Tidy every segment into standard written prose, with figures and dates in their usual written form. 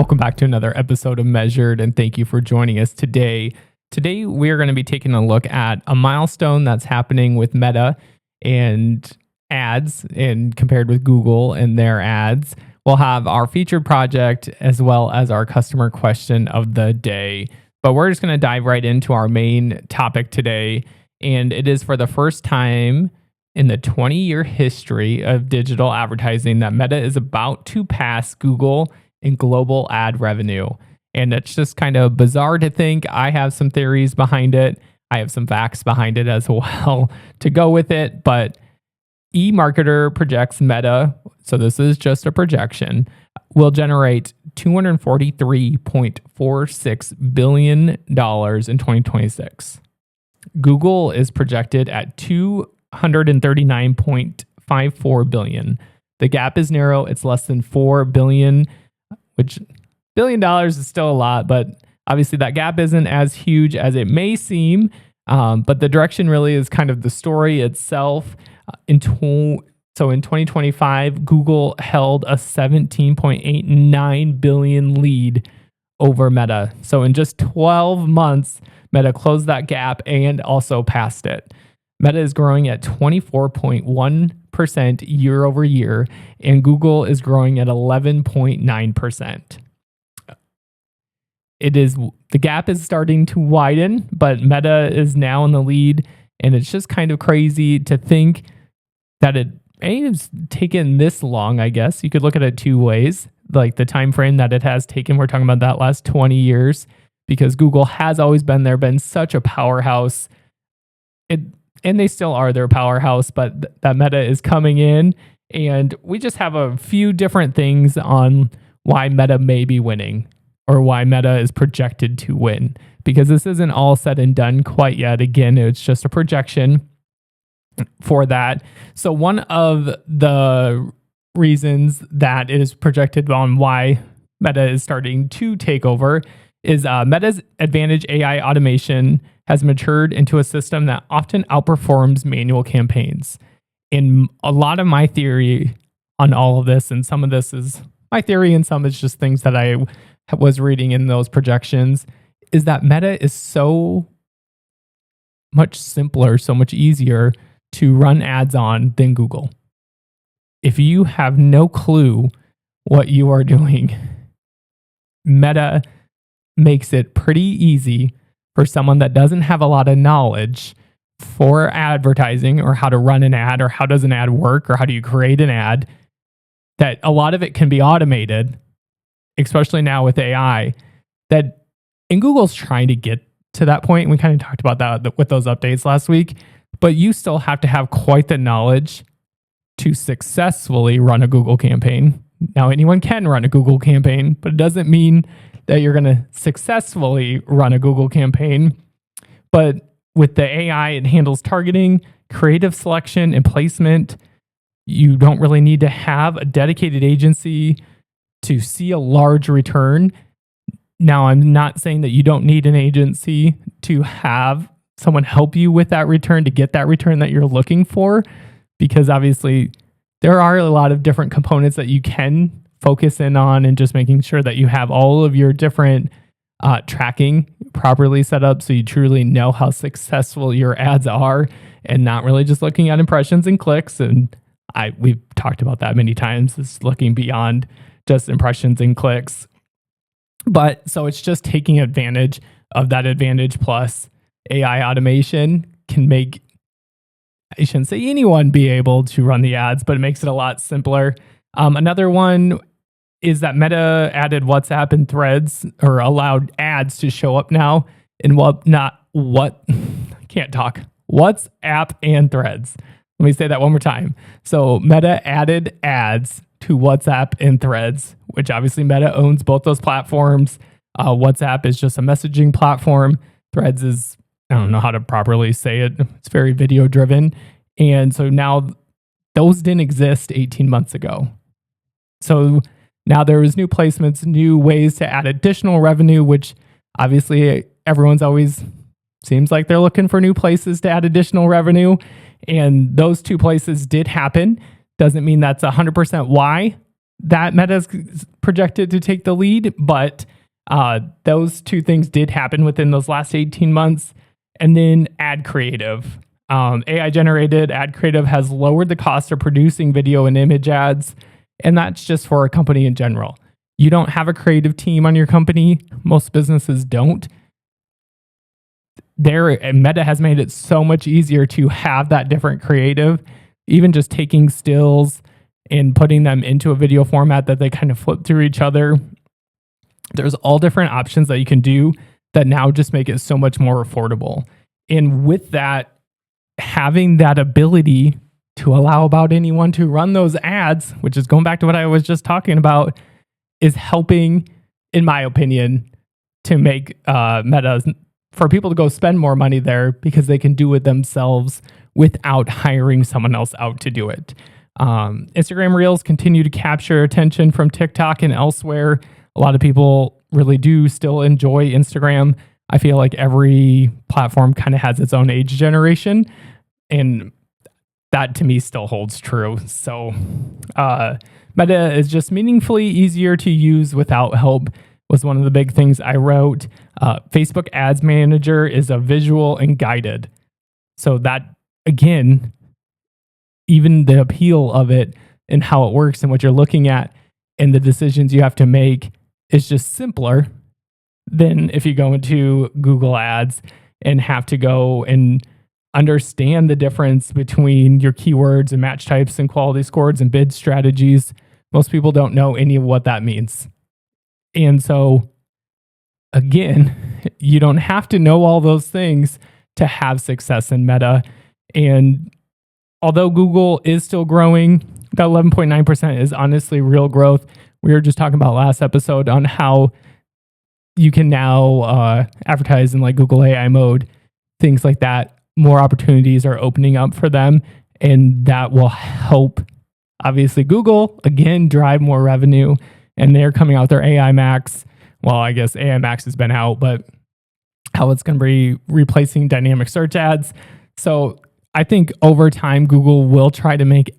Welcome back to another episode of Measured, and thank you for joining us today. Today, we are going to be taking a look at a milestone that's happening with Meta and ads, and compared with Google and their ads. We'll have our featured project as well as our customer question of the day. But we're just going to dive right into our main topic today, and it is for the first time in the 20-year history of digital advertising that Meta is about to pass Google in global ad revenue. And it's just kind of bizarre to think. I have some theories behind it. I have some facts behind it as well to go with it. But eMarketer projects Meta, so this is just a projection, will generate $243.46 billion in 2026. Google is projected at $239.54 billion. The gap is narrow. It's less than $4 billion, which $1 billion is still a lot, but obviously that gap isn't as huge as it may seem. But the direction really is kind of the story itself. In 2025, Google held a $17.89 billion lead over Meta. So in just 12 months, Meta closed that gap and also passed it. Meta is growing at 24.1% year over year, and Google is growing at 11.9%. The gap is starting to widen, but Meta is now in the lead, and it's just kind of crazy to think that it has taken this long. I guess you could look at it two ways, like the time frame that it has taken. We're talking about that last 20 years, because Google has always been there, been such a powerhouse. And they still are their powerhouse, but that Meta is coming in, and we just have a few different things on why Meta may be winning, or why Meta is projected to win, because this isn't all said and done quite yet. Again, it's just a projection for that. So one of the reasons that it is projected on why Meta is starting to take over is Meta's Advantage AI automation has matured into a system that often outperforms manual campaigns. And a lot of my theory on all of this, and some of this is my theory and some is just things that I was reading in those projections, is that Meta is so much simpler, so much easier to run ads on than Google. If you have no clue what you are doing, Meta makes it pretty easy for someone that doesn't have a lot of knowledge for advertising, or how to run an ad, or how does an ad work, or how do you create an ad, that a lot of it can be automated, especially now with AI. And Google's trying to get to that point. And we kind of talked about that with those updates last week. But you still have to have quite the knowledge to successfully run a Google campaign. Now, anyone can run a Google campaign, but it doesn't mean that you're going to successfully run a Google campaign. But with the AI, it handles targeting, creative selection, and placement. You don't really need to have a dedicated agency to see a large return. Now, I'm not saying that you don't need an agency to have someone help you with that return, to get that return that you're looking for, because obviously there are a lot of different components that you can focus in on, and just making sure that you have all of your different tracking properly set up, so you truly know how successful your ads are, and not really just looking at impressions and clicks. And we've talked about that many times. It's looking beyond just impressions and clicks. But so it's just taking advantage of that Advantage Plus AI automation can make, I shouldn't say anyone be able to run the ads, but it makes it a lot simpler. Another one is that Meta added WhatsApp and Threads, or allowed ads to show up now in WhatsApp and Threads. Let me say that one more time. So Meta added ads to WhatsApp and Threads, which obviously Meta owns both those platforms. WhatsApp is just a messaging platform. Threads is, I don't know how to properly say it, it's very video driven. And so now those didn't exist 18 months ago. So now there is new placements, new ways to add additional revenue, which obviously everyone's always seems like they're looking for new places to add additional revenue. And those two places did happen. Doesn't mean that's 100% why that Meta's projected to take the lead, but those two things did happen within those last 18 months. And then ad creative. AI generated ad creative has lowered the cost of producing video and image ads, and that's just for a company in general. You don't have a creative team on your company. Most businesses don't. Meta has made it so much easier to have that different creative, even just taking stills and putting them into a video format that they kind of flip through each other. There's all different options that you can do that now just make it so much more affordable. And with that, having that ability to allow about anyone to run those ads, which is going back to what I was just talking about, is helping, in my opinion, to make Meta, for people to go spend more money there because they can do it themselves without hiring someone else out to do it. Instagram Reels continue to capture attention from TikTok and elsewhere. A lot of people really do still enjoy Instagram. I feel like every platform kind of has its own age generation, and that to me still holds true. So Meta is just meaningfully easier to use without help was one of the big things I wrote. Facebook Ads Manager is a visual and guided. So that, again, even the appeal of it and how it works and what you're looking at and the decisions you have to make is just simpler than if you go into Google Ads and have to go and understand the difference between your keywords and match types and quality scores and bid strategies. Most people don't know any of what that means. And so, again, you don't have to know all those things to have success in Meta. And although Google is still growing, that 11.9% is honestly real growth. We were just talking about last episode on how you can now advertise in like Google AI mode, things like that. More opportunities are opening up for them, and that will help, obviously, Google, again, drive more revenue. And they're coming out with their AI Max. Well, I guess AI Max has been out, but how it's going to be replacing dynamic search ads. So I think over time, Google will try to make,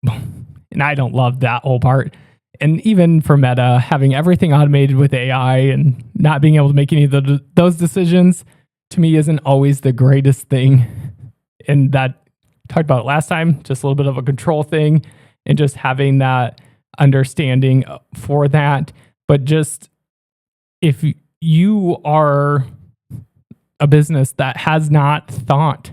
and I don't love that whole part. And even for Meta, having everything automated with AI and not being able to make any of those decisions, to me, isn't always the greatest thing. And that, talked about it last time, just a little bit of a control thing and just having that understanding for that. But just if you are a business that has not thought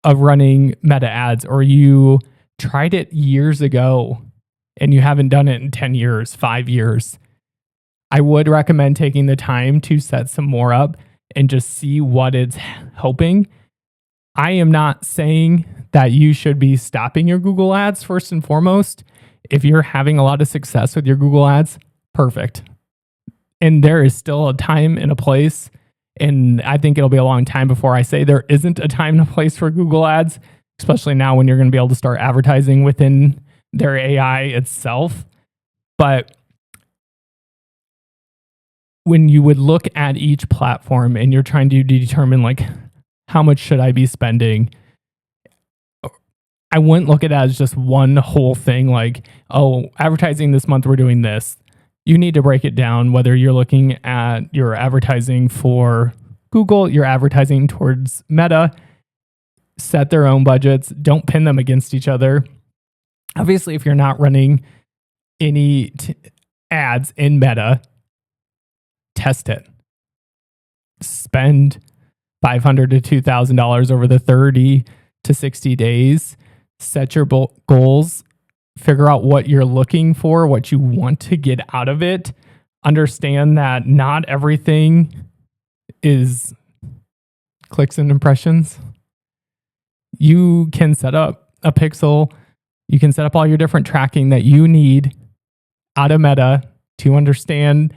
of running Meta ads, or you tried it years ago and you haven't done it in 10 years, 5 years, I would recommend taking the time to set some more up and just see what it's helping. I am not saying that you should be stopping your Google ads first and foremost. If you're having a lot of success with your Google ads, perfect. And there is still a time and a place. And I think it'll be a long time before I say there isn't a time and a place for Google ads, especially now when you're going to be able to start advertising within their AI itself. But when you would look at each platform and you're trying to determine like, how much should I be spending? I wouldn't look at it as just one whole thing like, oh, advertising this month, we're doing this. You need to break it down, whether you're looking at your advertising for Google, you're advertising towards Meta, set their own budgets, don't pin them against each other. Obviously, if you're not running any ads in Meta, test it. Spend $500 to $2,000 over the 30 to 60 days. Set your goals. Figure out what you're looking for, what you want to get out of it. Understand that not everything is clicks and impressions. You can set up a pixel. You can set up all your different tracking that you need out of Meta to understand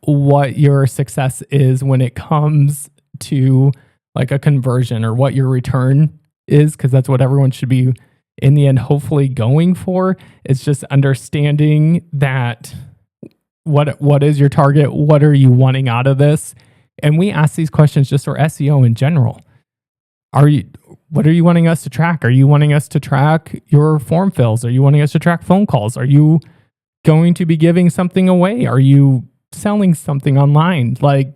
what your success is when it comes to like a conversion or what your return is, because that's what everyone should be in the end hopefully going for. It's just understanding that what is your target, what are you wanting out of this? And we ask these questions just for SEO in general. What are you wanting us to track? Are you wanting us to track your form fills? Are you wanting us to track phone calls? Are you going to be giving something away? Are you selling something online? Like,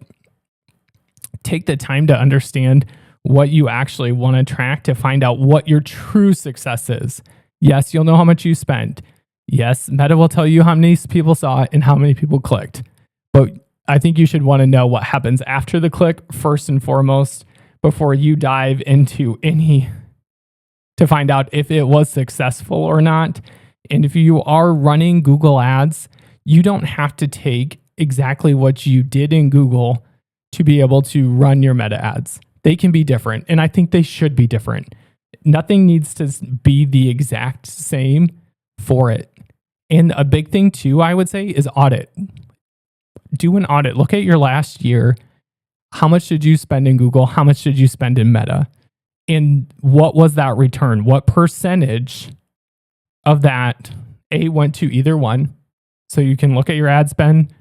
take the time to understand what you actually want to track to find out what your true success is. Yes, you'll know how much you spent. Yes, Meta will tell you how many people saw it and how many people clicked. But I think you should want to know what happens after the click first and foremost before you dive into any to find out if it was successful or not. And if you are running Google ads, you don't have to take exactly what you did in Google to be able to run your Meta ads. They can be different, and I think they should be different. Nothing needs to be the exact same for it. And a big thing too, I would say, is audit. Do an audit. Look at your last year. How much did you spend in Google? How much did you spend in Meta? And what was that return? What percentage of that went to either one? So you can look at your ad spend.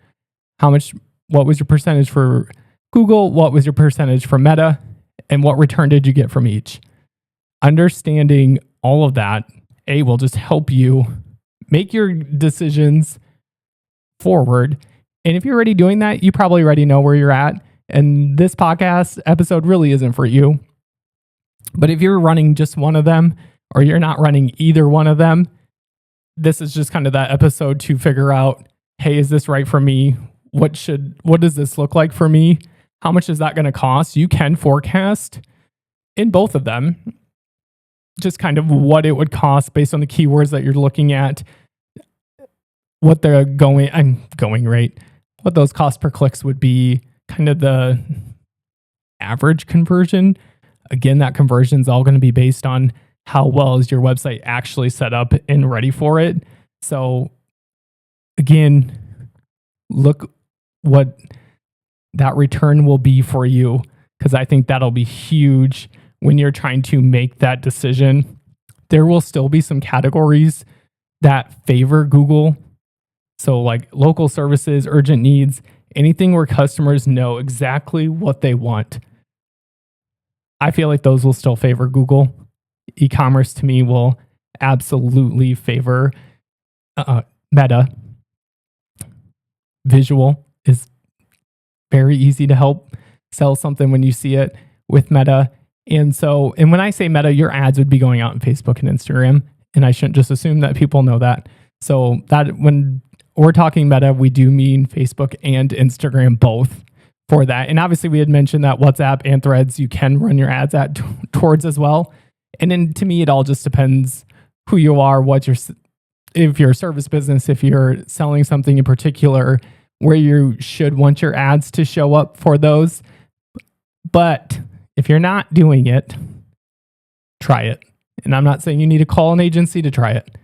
What was your percentage for Google? What was your percentage for Meta? And what return did you get from each? Understanding all of that, will just help you make your decisions forward. And if you're already doing that, you probably already know where you're at. And this podcast episode really isn't for you. But if you're running just one of them, or you're not running either one of them, this is just kind of that episode to figure out, hey, is this right for me? What does this look like for me? How much is that going to cost? You can forecast in both of them, just kind of what it would cost based on the keywords that you're looking at, what the going rate, what those cost per clicks would be, kind of the average conversion. Again, that conversion is all going to be based on how well is your website actually set up and ready for it. So again, look what that return will be for you, because I think that'll be huge when you're trying to make that decision. There will still be some categories that favor Google. So like local services, urgent needs, anything where customers know exactly what they want. I feel like those will still favor Google. E-commerce to me will absolutely favor Meta. Visual is very easy to help sell something when you see it with Meta. And when I say Meta, your ads would be going out on Facebook and Instagram. And I shouldn't just assume that people know that. So that when we're talking Meta, we do mean Facebook and Instagram both for that. And obviously we had mentioned that WhatsApp and Threads, you can run your ads towards as well. And then to me, it all just depends who you are, if you're a service business, if you're selling something in particular, where you should want your ads to show up for those. But if you're not doing it, try it. And I'm not saying you need to call an agency to try it.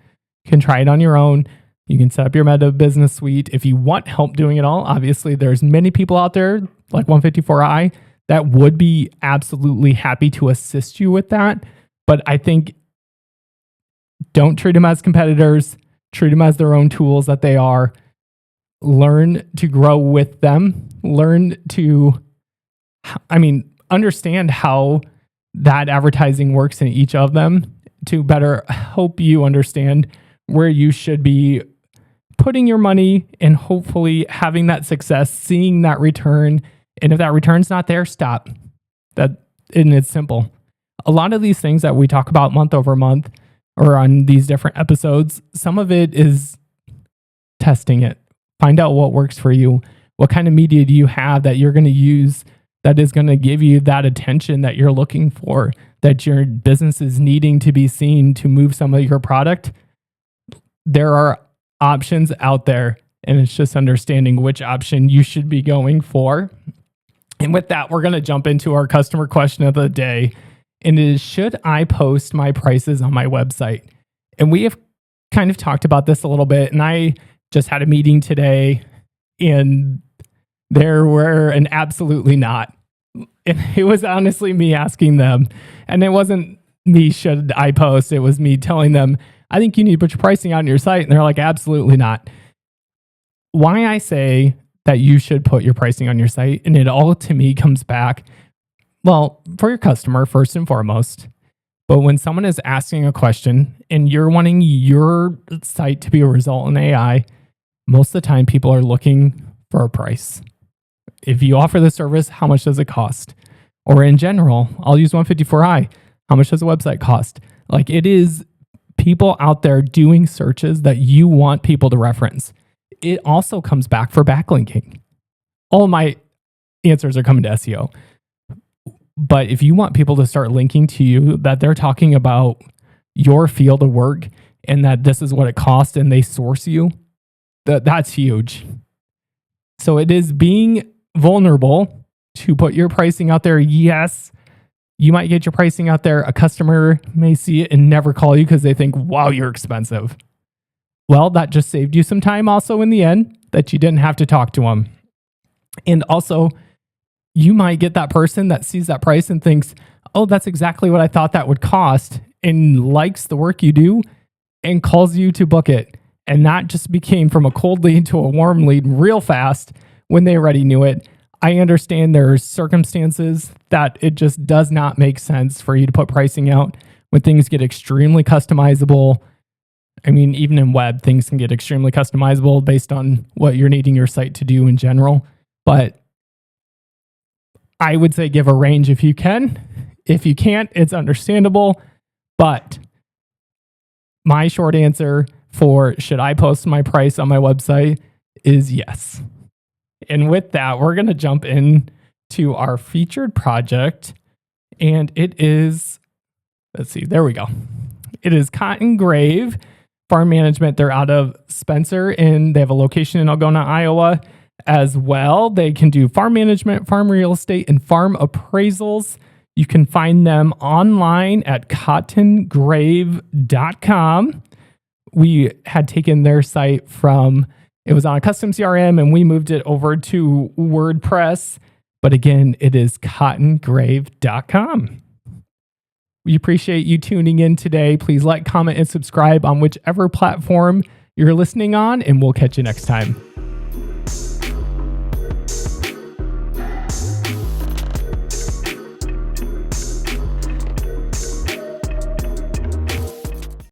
You can try it on your own. You can set up your Meta business suite. If you want help doing it all, obviously there's many people out there like 154i that would be absolutely happy to assist you with that. But I think don't treat them as competitors. Treat them as their own tools that they are. Learn to grow with them. Understand how that advertising works in each of them to better help you understand where you should be putting your money and hopefully having that success, seeing that return. And if that return's not there, stop. And it's simple. A lot of these things that we talk about month over month or on these different episodes, some of it is testing it. Find out what works for you. What kind of media do you have that you're going to use that is going to give you that attention that you're looking for, that your business is needing to be seen to move some of your product? There are options out there, and it's just understanding which option you should be going for. And with that, we're going to jump into our customer question of the day. And it is, should I post my prices on my website? And we have kind of talked about this a little bit, and I just had a meeting today, and there were an absolutely not. And it was honestly me asking them, and it wasn't me, should I post? It was me telling them, I think you need to put your pricing on your site. And they're like, absolutely not. Why I say that you should put your pricing on your site, and it all to me comes back, well, for your customer first and foremost. But when someone is asking a question and you're wanting your site to be a result in AI, most of the time people are looking for a price. If you offer the service, how much does it cost? Or in general, I'll use 154i. How much does a website cost? Like, it is people out there doing searches that you want people to reference. It also comes back for backlinking. All my answers are coming to SEO. But if you want people to start linking to you, that they're talking about your field of work and that this is what it costs and they source you, that's huge. So it is being vulnerable to put your pricing out there. Yes, you might get your pricing out there. A customer may see it and never call you because they think, wow, you're expensive. Well, that just saved you some time also in the end that you didn't have to talk to them. And also, you might get that person that sees that price and thinks, oh, that's exactly what I thought that would cost, and likes the work you do and calls you to book it. And that just became from a cold lead to a warm lead real fast when they already knew it. I understand there are circumstances that it just does not make sense for you to put pricing out when things get extremely customizable. I mean, even in web, things can get extremely customizable based on what you're needing your site to do in general. But I would say give a range if you can. If you can't, it's understandable. But my short answer for should I post my price on my website is yes. And with that, we're going to jump in to our featured project. And it is, let's see, there we go. It is Cotton Grave Farm Management. They're out of Spencer and they have a location in Algona, Iowa as well. They can do farm management, farm real estate, and farm appraisals. You can find them online at cottongrave.com. We had taken their site from, it was on a custom CRM and we moved it over to WordPress. But again, it is cottongrave.com. We appreciate you tuning in today. Please like, comment, and subscribe on whichever platform you're listening on, and we'll catch you next time.